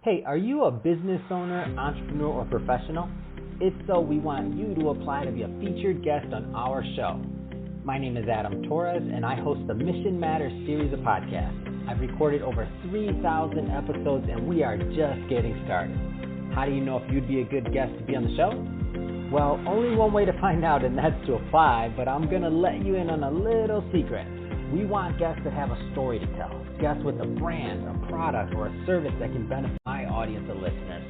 Hey, are you a business owner, entrepreneur, or professional? If so, we want you to apply to be a featured guest on our show. My name is Adam Torres, and I host the Mission Matters series of podcasts. I've recorded over 3,000 episodes, and we are just getting started. How do you know if you'd be a good guest to be on the show? Well, only one way to find out, and that's to apply, but I'm going to let you in on a little secret. We want guests that have a story to tell, guests with a brand, a product, or a service that can benefit my audience of listeners.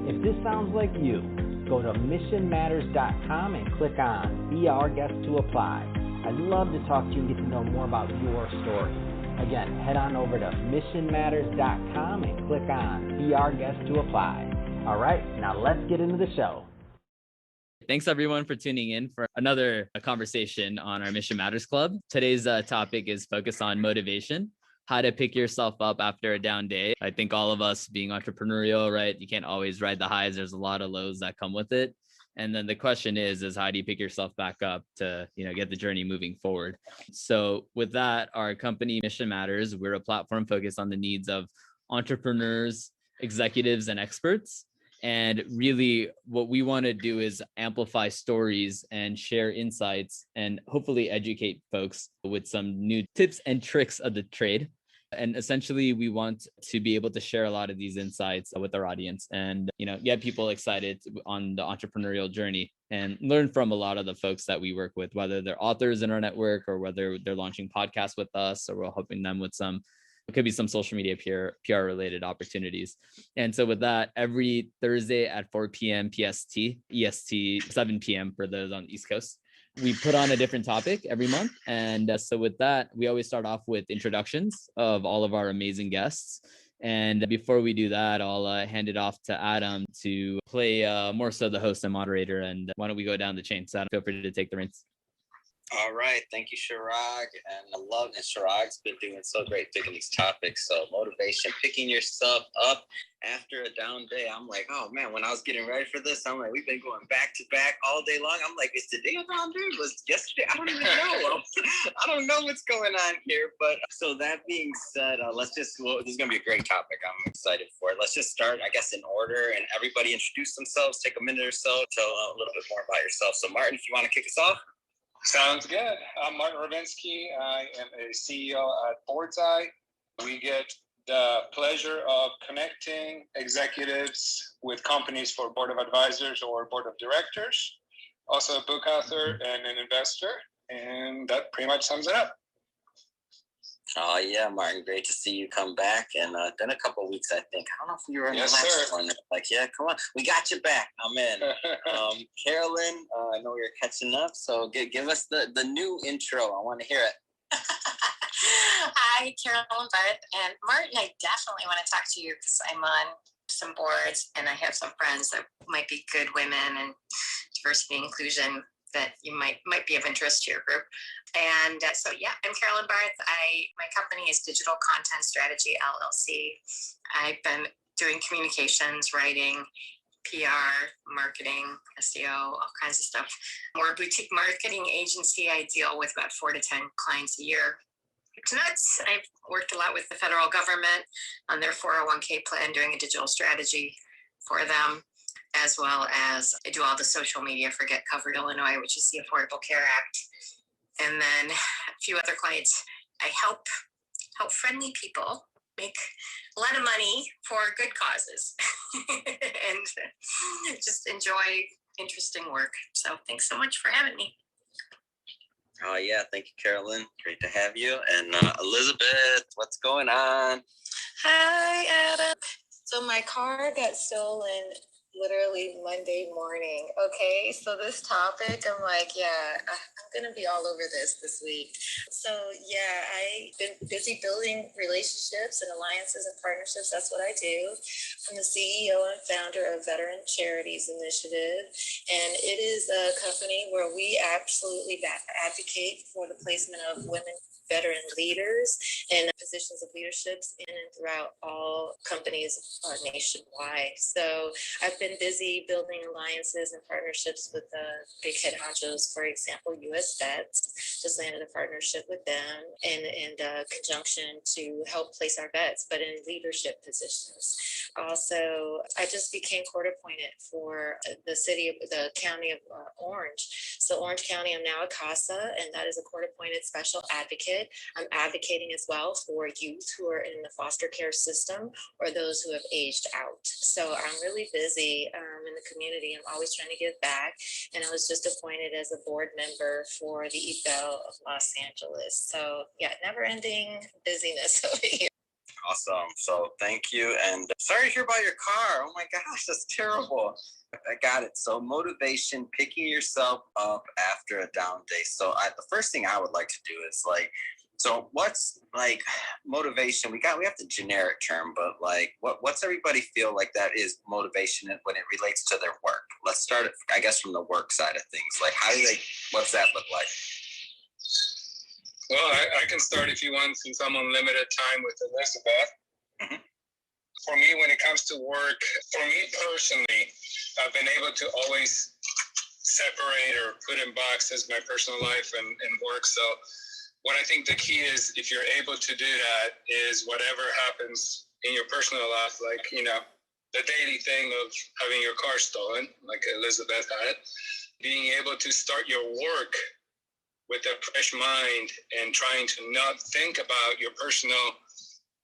If this sounds like you, go to missionmatters.com and click on Be Our Guest to apply. I'd love to talk to you and get to know more about your story. Again, head on over to missionmatters.com and click on Be Our Guest to apply. All right, now let's get into the show. Thanks everyone for tuning in for another conversation on our Mission Matters Club. Today's topic is focused on motivation, how to pick yourself up after a down day. I think all of us being entrepreneurial, right? You can't always ride the highs. There's a lot of lows that come with it. And then the question is how do you pick yourself back up to, get the journey moving forward? So with that, our company Mission Matters, we're a platform focused on the needs of entrepreneurs, executives, and experts. And really what we want to do is amplify stories and share insights and hopefully educate folks with some new tips and tricks of the trade. And essentially we want to be able to share a lot of these insights with our audience and, get people excited on the entrepreneurial journey and learn from a lot of the folks that we work with, whether they're authors in our network or whether they're launching podcasts with us, or we're helping them with it could be some social media PR related opportunities. And so with that, every Thursday at 4 p.m. PST, EST, 7 p.m. for those on the East Coast, we put on a different topic every month. And so with that, we always start off with introductions of all of our amazing guests. And before we do that, I'll hand it off to Adam to play more so the host and moderator. And why don't we go down the chain? So Adam, feel free to take the reins. All right. Thank you, Chirag. And I love that Chirag's been doing so great picking these topics. So motivation, picking yourself up after a down day. I'm like, oh man, when I was getting ready for this, I'm like, we've been going back to back all day long. I'm like, is today a down day? Was yesterday? I don't even know. I don't know what's going on here. But so that being said, this is going to be a great topic. I'm excited for it. Let's just start, I guess, in order, and everybody introduce themselves, take a minute or so, tell a little bit more about yourself. So Martin, if you want to kick us off. Sounds good. I'm Martin Ravinsky. I am a CEO at Board's Eye. We get the pleasure of connecting executives with companies for board of advisors or board of directors. Also a book author and an investor. And that pretty much sums it up. Oh, yeah, Martin, great to see you come back. And been a couple of weeks, I think. I don't know if you were in the last one. Like, yeah, come on. We got you back. I'm in. Carolyn, I know you're catching up. So give us the new intro. I want to hear it. Hi, Carolyn Barth. And Martin, I definitely want to talk to you because I'm on some boards and I have some friends that might be good women and diversity and inclusion that you might be of interest to your group. And so, yeah, I'm Carolyn Barth. My company is Digital Content Strategy, LLC. I've been doing communications, writing, PR, marketing, SEO, all kinds of stuff. We're a boutique marketing agency. I deal with about 4 to 10 clients a year. It's nuts. I've worked a lot with the federal government on their 401k plan, doing a digital strategy for them, as well as I do all the social media for Get Covered Illinois, which is the Affordable Care Act. And then a few other clients. I help friendly people make a lot of money for good causes and just enjoy interesting work. So thanks so much for having me. Oh, yeah. Thank you, Carolyn. Great to have you. And Elizabeth, what's going on? Hi, Adam. So my car got stolen literally Monday morning. Okay, so this topic, I'm like, yeah, I'm gonna be all over this week. So yeah, I've been busy building relationships and alliances and partnerships. That's what I do. I'm the CEO and founder of Veteran Charities Initiative, and it is a company where we absolutely advocate for the placement of women veteran leaders in positions of leaderships in and throughout all companies nationwide. So I've been busy building alliances and partnerships with big head honchos, for example, U.S. Vets. Just landed a partnership with them in conjunction to help place our vets, but in leadership positions. Also, I just became court appointed for the county of Orange. So Orange County, I'm now a CASA, and that is a court appointed special advocate. I'm advocating as well for youth who are in the foster care system or those who have aged out. So I'm really busy in the community. I'm always trying to give back. And I was just appointed as a board member for the EFL of Los Angeles. So yeah, never ending busyness over here. Awesome. So thank you. And sorry to hear about your car. Oh my gosh, that's terrible. I got it. So motivation, picking yourself up after a down day. So the first thing I would like to do is so what's motivation? We have the generic term, but what's everybody feel like that is motivation when it relates to their work? Let's start it, I guess, from the work side of things. What's that look like? Well, I can start if you want, since I'm on limited time with Elizabeth. Mm-hmm. For me, when it comes to work, for me personally, I've been able to always separate or put in boxes my personal life and work. So what I think the key is, if you're able to do that, is whatever happens in your personal life, the daily thing of having your car stolen, like Elizabeth had, being able to start your work with a fresh mind and trying to not think about your personal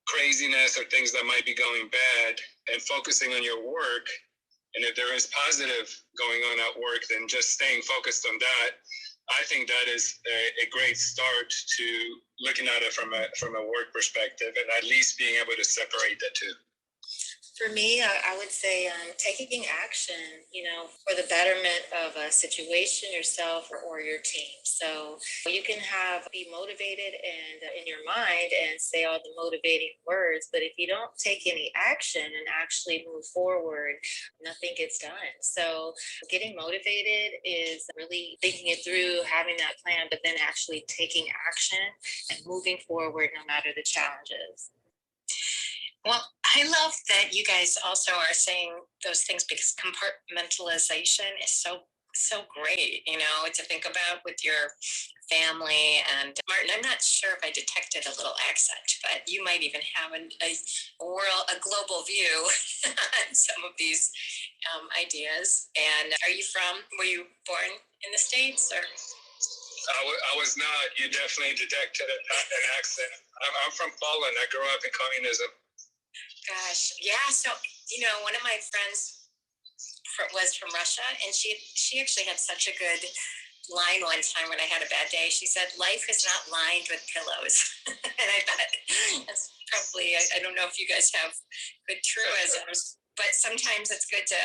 craziness or things that might be going bad and focusing on your work. And if there is positive going on at work, then just staying focused on that. I think that is a great start to looking at it from a work perspective, and at least being able to separate the two. For me, I would say taking action, for the betterment of a situation, yourself, or your team. So you can be motivated and in your mind and say all the motivating words, but if you don't take any action and actually move forward, nothing gets done. So getting motivated is really thinking it through, having that plan, but then actually taking action and moving forward no matter the challenges. Well, I love that you guys also are saying those things, because compartmentalization is so great, to think about with your family. And Martin, I'm not sure if I detected a little accent, but you might even have a global view on some of these ideas. And were you born in the States, or? I was not. You definitely detected an accent. I'm from Poland. I grew up in communism. Gosh, yeah. So, one of my friends was from Russia, and she actually had such a good line one time when I had a bad day. She said, "Life is not lined with pillows." And I thought that's probably, I don't know if you guys have good truisms, but sometimes it's good to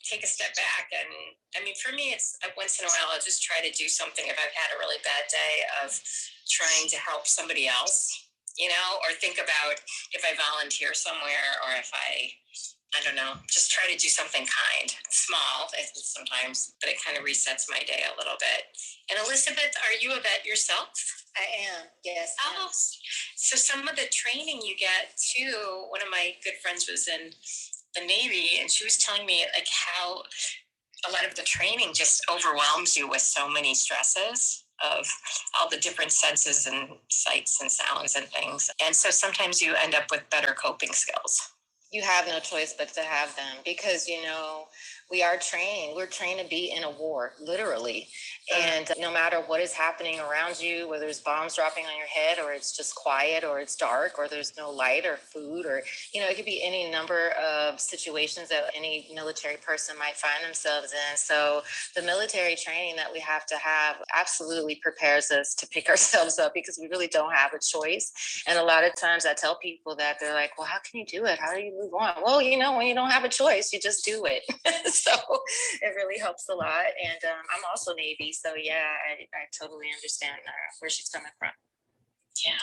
take a step back. And I mean, for me, it's once in a while, I'll just try to do something if I've had a really bad day of trying to help somebody else. Or think about if I volunteer somewhere, or if I don't know, just try to do something kind, small sometimes, but it kind of resets my day a little bit. And Elizabeth, are you a vet yourself? I am, yes. Oh, so some of the training you get too, one of my good friends was in the Navy, and she was telling me how a lot of the training just overwhelms you with so many stresses of all the different senses and sights and sounds and things. And so sometimes you end up with better coping skills. You have no choice but to have them, because, we're trained to be in a war, literally. And no matter what is happening around you, whether there's bombs dropping on your head, or it's just quiet, or it's dark, or there's no light or food, or, it could be any number of situations that any military person might find themselves in. So the military training that we have to have absolutely prepares us to pick ourselves up, because we really don't have a choice. And a lot of times I tell people that, they're like, well, how can you do it? How do you move on? Well, when you don't have a choice, you just do it. So it really helps a lot. And I'm also Navy. So yeah, I totally understand where she's coming from. Yeah,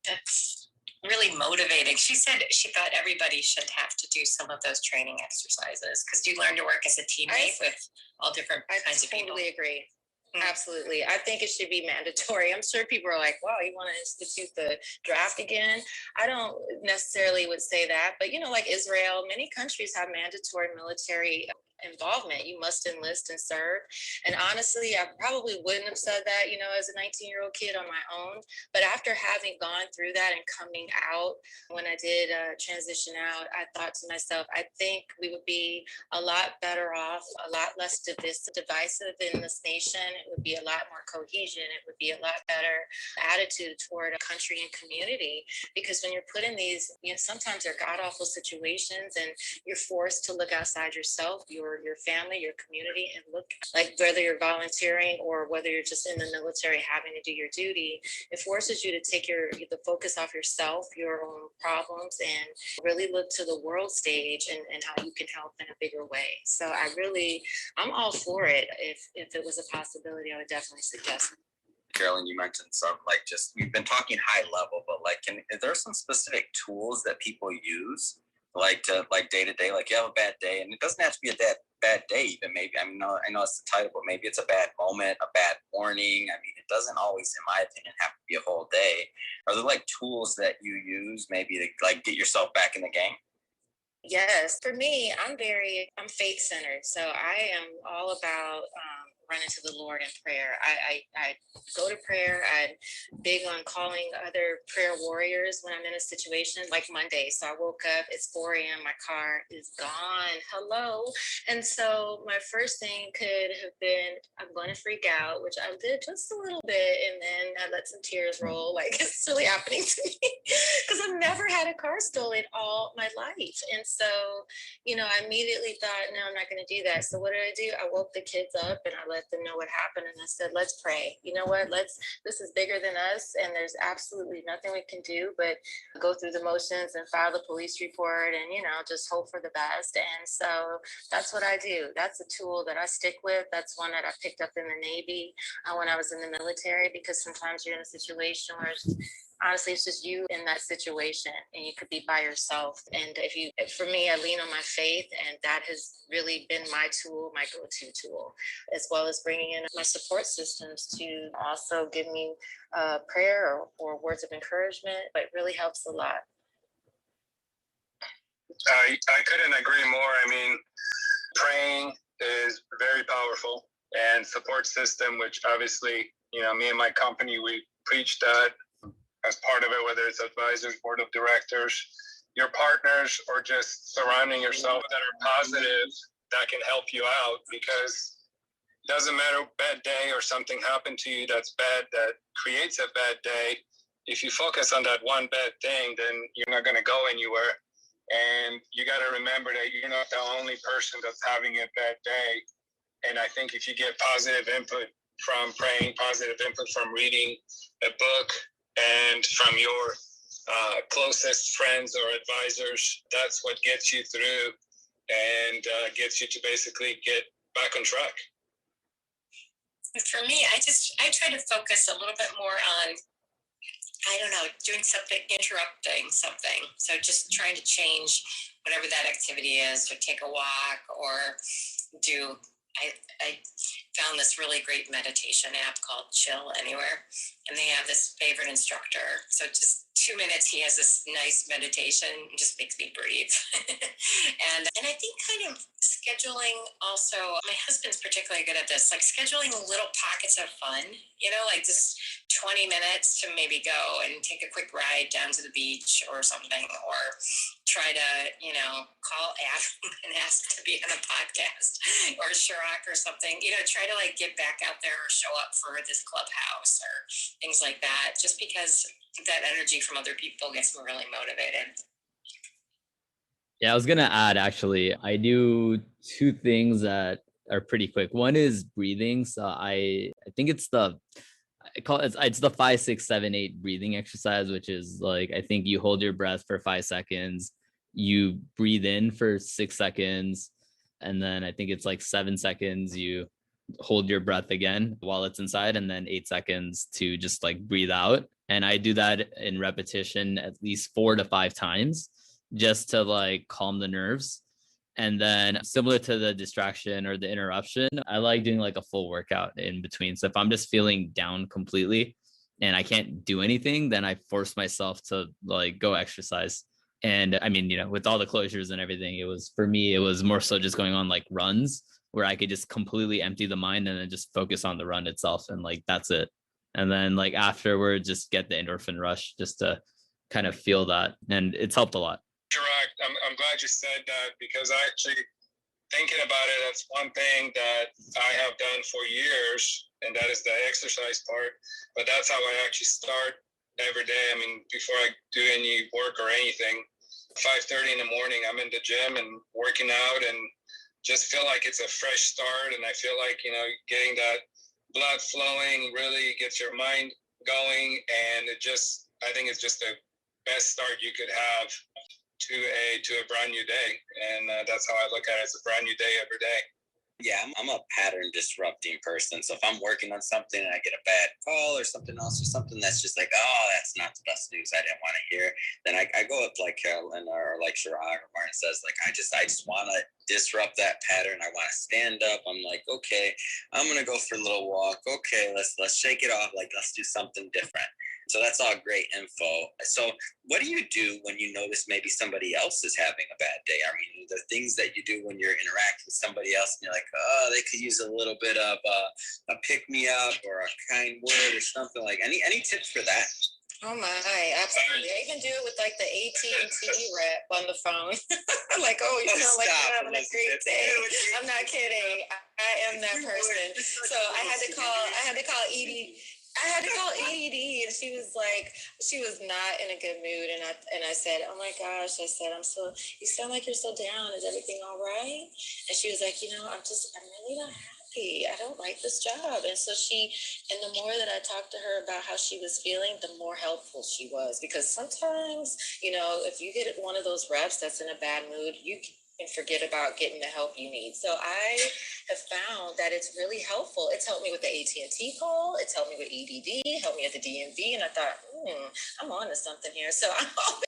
that's really motivating. She said she thought everybody should have to do some of those training exercises, because you learn to work as a teammate with all different kinds of people. I totally agree. Absolutely. I think it should be mandatory. I'm sure people are like, wow, you want to institute the draft again? I don't necessarily would say that, but like Israel, many countries have mandatory military involvement. You must enlist and serve. And honestly, I probably wouldn't have said that, as a 19-year-old kid on my own. But after having gone through that and coming out, when I did transition out, I thought to myself, I think we would be a lot better off, a lot less divisive in this nation. It would be a lot more cohesion. It would be a lot better attitude toward a country and community. Because when you're put in these, sometimes they're god awful situations, and you're forced to look outside yourself, your family, your community, and look, like, whether you're volunteering or whether you're just in the military having to do your duty, it forces you to take the focus off yourself, your own problems, and really look to the world stage and how you can help in a bigger way. So I'm all for it. If it was a possibility, I would definitely suggest it. Carolyn, you mentioned some, like, just, we've been talking high level, but like, is there some specific tools that people use, like, to, like, day to day, like, you have a bad day, and it doesn't have to be a bad day even, maybe, I know it's the title, but maybe it's a bad moment, a bad morning. I mean, it doesn't always, in my opinion, have to be a whole day. Are there, like, tools that you use maybe to, like, get yourself back in the game? Yes, for me, I'm faith centered. So I am all about running to the Lord in prayer. I go to prayer. I'm big on calling other prayer warriors when I'm in a situation, like Monday. So I woke up, it's 4 a.m., my car is gone. Hello. And so my first thing could have been, I'm going to freak out, which I did just a little bit. And then I let some tears roll, like, it's really happening to me because I've never had a car stolen all my life. And so, I immediately thought, no, I'm not going to do that. So what did I do? I woke the kids up and I let them know what happened. And I said, let's pray. You know what? This is bigger than us. And there's absolutely nothing we can do but go through the motions and file the police report and, just hope for the best. And so that's what I do. That's a tool that I stick with. That's one that I picked up in the Navy when I was in the military, because sometimes you're in a situation where honestly, it's just you in that situation and you could be by yourself. And for me, I lean on my faith, and that has really been my tool, my go-to tool, as well as bringing in my support systems to also give me prayer or words of encouragement, but it really helps a lot. I couldn't agree more. I mean, praying is very powerful, and support system, which obviously, me and my company, we preach that as part of it, whether it's advisors, board of directors, your partners, or just surrounding yourself that are positive, that can help you out, because it doesn't matter, bad day or something happened to you that's bad, that creates a bad day. If you focus on that one bad thing, then you're not going to go anywhere. And you got to remember that you're not the only person that's having a bad day. And I think if you get positive input from praying, positive input from reading a book, and from your closest friends or advisors, that's what gets you through and gets you to basically get back on track. For me, I try to focus a little bit more on, doing something, interrupting something. So just trying to change whatever that activity is, or take a walk, or do. I found this really great meditation app called Chill Anywhere, and they have this favorite instructor. So just 2 minutes, he has this nice meditation, it just makes me breathe. and I think kind of scheduling also, my husband's particularly good at this, like scheduling little pockets of fun, like just 20 minutes to maybe go and take a quick ride down to the beach or something, or try to, call Adam and ask to be on a podcast, or Chirag or something, try to like get back out there or show up for this clubhouse or things like that, just because that energy from other people gets me really motivated. Yeah, I was gonna add, actually, I do two things that are pretty quick. One is breathing. So I think it's the 5, 6, 7, 8 breathing exercise, which is like, I think you hold your breath for 5 seconds, you breathe in for 6 seconds, and then I think it's like 7 seconds you hold your breath again while it's inside, and then 8 seconds to just like breathe out. And I do that in repetition at least 4 to 5 times, just to like calm the nerves. And then similar to the distraction or the interruption, I like doing like a full workout in between. So if I'm just feeling down completely and I can't do anything, then I force myself to like go exercise. And I mean, with all the closures and everything, for me, it was more so just going on like runs where I could just completely empty the mind and then just focus on the run itself. And like, that's it. And then like afterward, just get the endorphin rush just to kind of feel that. And it's helped a lot. Correct. I'm glad you said that, because I actually, thinking about it, that's one thing that I have done for years, and that is the exercise part. But that's how I actually start every day. I mean, before I do any work or anything, 5:30 in the morning, I'm in the gym and working out, and just feel like it's a fresh start. And I feel like, getting that blood flowing really gets your mind going. And I think it's just the best start you could have to a brand new day. And that's how I look at it. It's a brand new day every day. Yeah, I'm a pattern disrupting person. So if I'm working on something and I get a bad call or something else, or something that's just like, oh, that's not the best news I didn't want to hear, then I go up like Carolyn or like Chirag or Martin says, like, I just want to disrupt that pattern. I want to stand up. I'm like, okay, I'm going to go for a little walk. Okay, let's shake it off. Like, let's do something different. So that's all great info. So what do you do when you notice maybe somebody else is having a bad day? I mean, the things that you do when you're interacting with somebody else and you're like, oh, they could use a little bit of a pick-me-up or a kind word or something. Like, any tips for that? Oh my, absolutely. I even do it with like the AT&T rep on the phone. Like, oh, you sound like you're having a great day. I'm not kidding. I am that person. So I had to call ED. I had to call ED, and she was not in a good mood. And I said, oh my gosh, I said, you sound like you're so down. Is everything all right? And she was like, I'm really not happy. I don't like this job. And so and the more that I talked to her about how she was feeling, the more helpful she was. Because sometimes, if you get one of those reps that's in a bad mood, you can forget about getting the help you need. So I have found that it's really helpful. It's helped me with the AT&T call. It's helped me with EDD, helped me at the DMV. And I thought, I'm on to something here. So I'm always,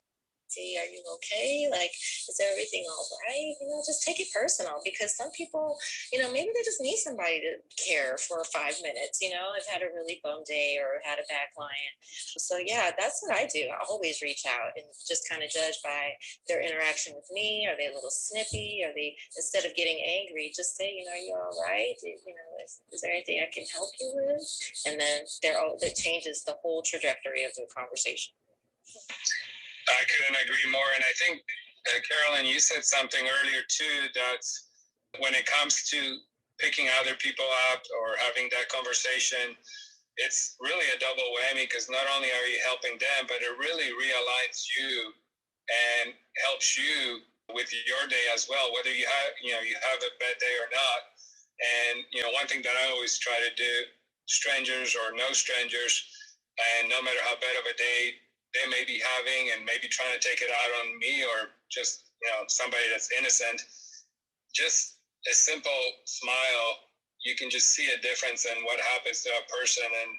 are you okay? Like, is everything all right? Just take it personal, because some people, maybe they just need somebody to care for 5 minutes. I've had a really bum day or had a bad client. So yeah, that's what I do. I always reach out and just kind of judge by their interaction with me. Are they a little snippy? Are they, instead of getting angry, just say, are you all right? Is there anything I can help you with? And then that changes the whole trajectory of the conversation. I couldn't agree more. And I think, Carolyn, you said something earlier too, that when it comes to picking other people up or having that conversation, it's really a double whammy, because not only are you helping them, but it really realigns you and helps you with your day as well, whether you have a bad day or not. And, one thing that I always try to do, strangers or no strangers, and no matter how bad of a day they may be having and maybe trying to take it out on me or just, somebody that's innocent, just a simple smile, you can just see a difference in what happens to a person. And,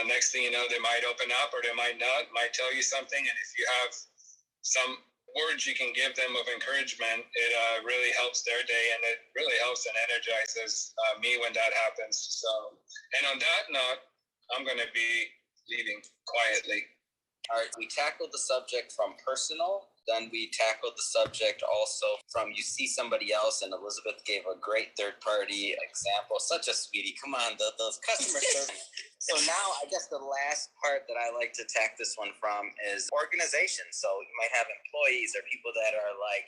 next thing you know, they might open up or they might not, might tell you something. And if you have some words you can give them of encouragement, it really helps their day, and it really helps and energizes me when that happens. So, and on that note, I'm going to be leaving quietly. All right, we tackled the subject from personal, then we tackled the subject also from you see somebody else, and Elizabeth gave a great third-party example. Such a sweetie. Come on, those customer service. So now I guess the last part that I like to tack this one from is organization. So you might have employees or people that are like,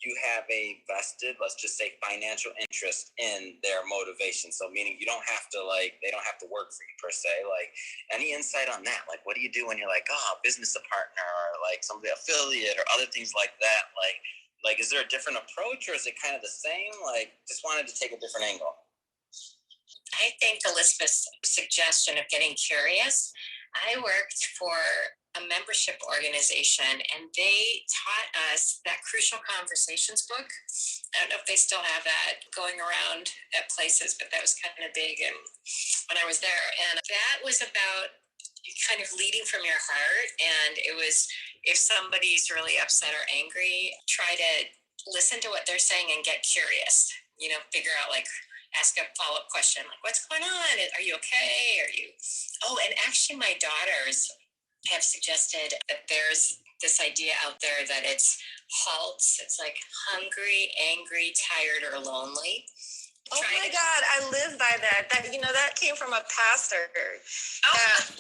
you have a vested, let's just say, financial interest in their motivation. So meaning they don't have to work for you per se. Like, any insight on that? Like, what do you do when you're like, business partner or like somebody affiliate or other things like that? Like, is there a different approach or is it kind of the same? Like, just wanted to take a different angle. I think Elizabeth's suggestion of getting curious. I worked for a membership organization, and they taught us that Crucial Conversations book. I don't know if they still have that going around at places, but that was kind of big and when I was there. And that was about kind of leading from your heart. And it was, if somebody's really upset or angry, try to listen to what they're saying and get curious, figure out, like, ask a follow-up question, like, what's going on? Are you okay? And actually my daughters have suggested that there's this idea out there that it's HALTs. It's like hungry, angry, tired, or lonely. Oh my God, I live by that. That came from a pastor.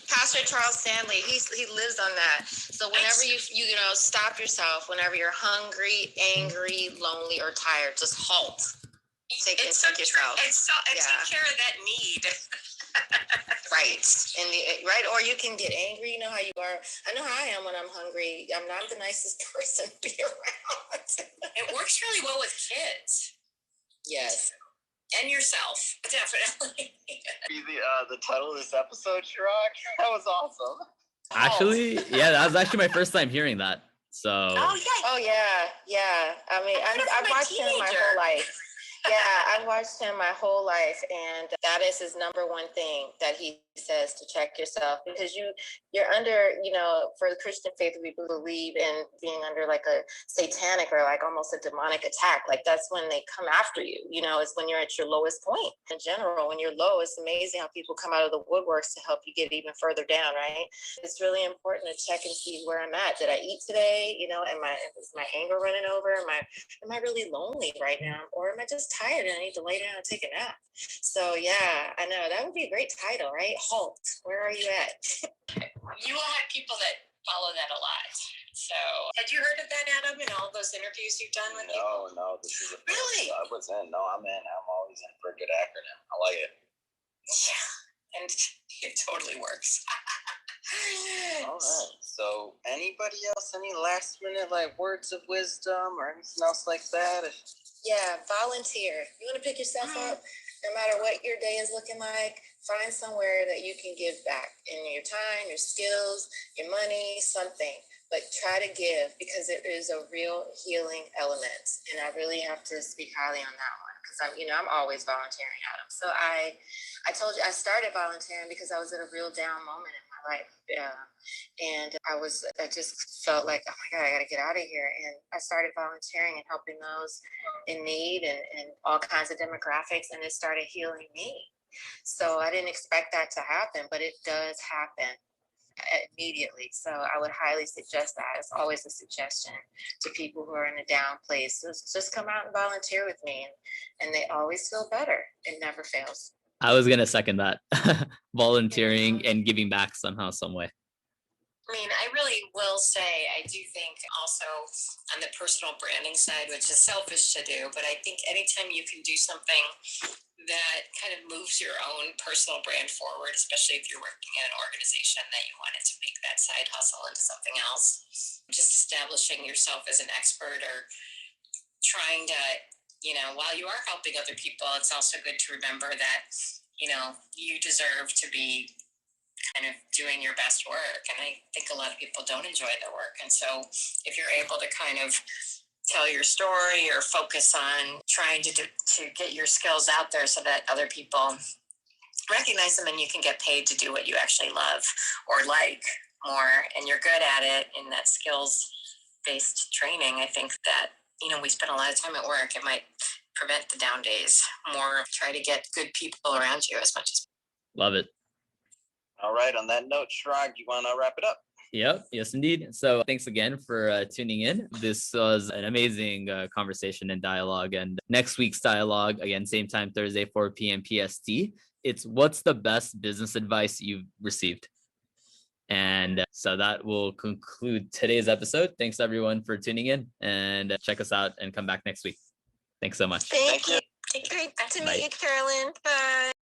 Pastor Charles Stanley. He lives on that. So whenever you stop yourself, whenever you're hungry, angry, lonely, or tired, just halt. Take yourself. It's take care of that need. Right. Or you can get angry. You know how you are. I know how I am when I'm hungry. I'm not the nicest person to be around. It works really well with kids. Yes. And yourself, definitely. The title of this episode, Chirag? That was awesome. Actually, yeah, that was actually my first time hearing that. So. Oh yeah. I mean, I've watched him my whole life. Yeah, I've watched him my whole life, and that is his number one thing that he says, to check yourself, because you're under, for the Christian faith, we believe in being under like a satanic or like almost a demonic attack. Like that's when they come after you, is when you're at your lowest point. In general, when you're low, it's amazing how people come out of the woodworks to help you get even further down, right? It's really important to check and see where I'm at. Did I eat today? Is my anger running over? Am I really lonely right now? Or am I just tired and I need to lay down and take a nap? So yeah, I know that would be a great title, right? HALT. Where are you at? You will have people that follow that a lot. So, had you heard of that, Adam, in all those interviews you've done with people? No, this is Really? I was in. No, I'm in. I'm always in for a good acronym. I like it. Yeah, and it totally works. All right. So, anybody else? Any last minute words of wisdom or anything else like that? Yeah, volunteer. You want to pick yourself up? No matter what your day is looking like, find somewhere that you can give back in your time, your skills, your money, something. But try to give, because it is a real healing element. And I really have to speak highly on that one, because I'm always volunteering, Adam. So I told you I started volunteering because I was in a real down moment in my life. And I just felt like, oh my God, I got to get out of here. And I started volunteering and helping those in need and all kinds of demographics. And it started healing me. So I didn't expect that to happen, but it does happen immediately. So I would highly suggest that. It's always a suggestion to people who are in a down place. Just come out and volunteer with me. And they always feel better. It never fails. I was going to second that. Volunteering and giving back somehow, some way. I mean, I really will say, I do think also on the personal branding side, which is selfish to do, but I think anytime you can do something that kind of moves your own personal brand forward, especially if you're working in an organization that you wanted to make that side hustle into something else, just establishing yourself as an expert or trying to, while you are helping other people, it's also good to remember that, you deserve to be kind of doing your best work. And I think a lot of people don't enjoy their work. And so if you're able to kind of tell your story or focus on trying to get your skills out there so that other people recognize them and you can get paid to do what you actually love or like more, and you're good at it in that skills-based training, I think that, we spend a lot of time at work. It might prevent the down days more. Try to get good people around you as much as possible. Love it. All right. On that note, Chirag, you want to wrap it up? Yep. Yes, indeed. So thanks again for tuning in. This was an amazing conversation and dialogue. And next week's dialogue, again, same time, Thursday, 4 p.m. PST. It's what's the best business advice you've received? And so that will conclude today's episode. Thanks everyone for tuning in, and check us out and come back next week. Thanks so much. Thank you. Great to meet you, Carolyn. Bye.